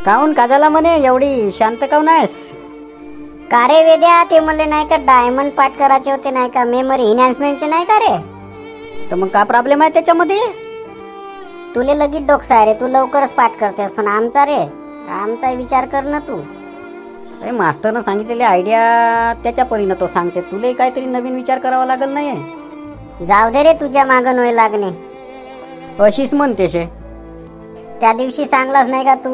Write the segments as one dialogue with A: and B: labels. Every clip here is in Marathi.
A: काऊन का झाला म्हणे एवढी शांत काऊन आहेस?
B: का रे वेद्या, ते म्हणले नाही का डायमंड पाठ करायचे होते नाही का, मेमरी एनहान्समेंटचे नाही का रे?
A: तर मग का प्रॉब्लेम आहे त्याच्यामध्ये?
B: तुले लगेच डोकसा आहे रे, तू लवकरच पाठ करतेस, पण आमचा रे, आमचा विचार कर ना तू.
A: मास्तरनं सांगितलेली आयडिया त्याच्या परीनं तो सांगते, तुला काहीतरी नवीन विचार करावा लागल नाही.
B: जाऊ दे रे, तुझ्या मागं नोय लागणे.
A: अशीच म्हणते शे.
B: त्या दिवशी सांगलास नाही का तू,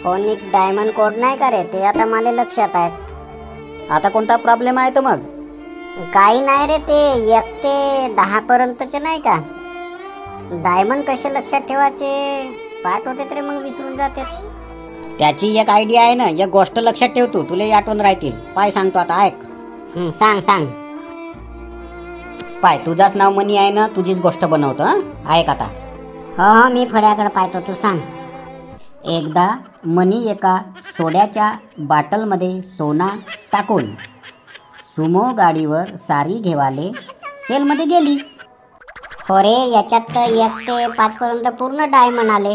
B: फोनिक डायमंड कोड नाही का रे, ते आता मला लक्षात आहेत.
A: आता कोणता प्रॉब्लेम आहे तर मग?
B: काही नाही रे, ते 1 ते 10 पर्यंतचे नाही का डायमंड कसे लक्षात ठेवायचे, पाठ होते तरी मग विसरून जाते.
A: त्याची एक आयडिया आहे ना, एक गोष्ट लक्षात ठेव तू, तुला आठवण राहतील. पाय सांगतो आता, ऐक.
B: सांग सांग.
A: पाय, तुझाच नाव मनी आहे ना, तुझीच गोष्ट बनवतो. ऐक आता.
B: हो, मी फड्याकडे पाहतो, तू सांग.
A: एकदा मनी एका सोड्याच्या बाटलमध्ये सोना टाकून सुमो गाडीवर सारी घेवाले सेलमध्ये गेली.
B: हो रे, याच्यात तर 1 ते 5 पर्यंत पूर्ण डायमंड आले.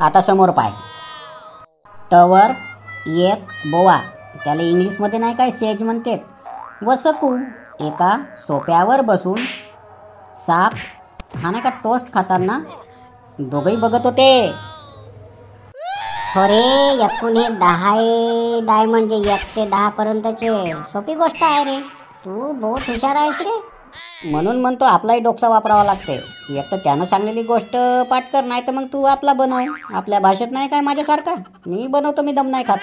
A: आता समोर पाय. तवर एक बोवा, त्याला इंग्लिशमध्ये नाही काय सेज म्हणतात, व सकू एका सोप्यावर बसून साप हा नाही का टोस्ट खाताना दोघंही बघत होते.
B: हो रे, एकूण हे 10 डायमंड, जे 1 ते 10 पर्यंतचे, सोपी गोष्ट आहे रे, तू बहुत हुशार आहेस रे.
A: म्हणून म्हणतो आपलाही डोकसा वापरावा लागते. एक तर त्यानं सांगलेली गोष्ट पाठ कर, नाही तर मग तू आपला बनव. आपल्या भाषेत नाही काय माझ्यासारखा मी बनवतो, मी दम नाही खात.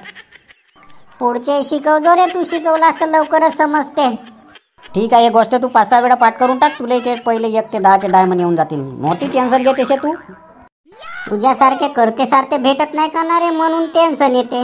B: पुढचे शिकवतो रे, तू शिकवलास तर लवकरच समजते.
A: ठीक आहे, एक गोष्ट तू 5-6 वेळा पाठ करून टाक, तुला ते पहिले 1 ते 10चे डायमंड येऊन जातील. मोठी टेन्शन घेतेस तू.
B: तुझ्यासारखे करते सारखे भेटत नाही का ना रे, म्हणून टेन्शन येते.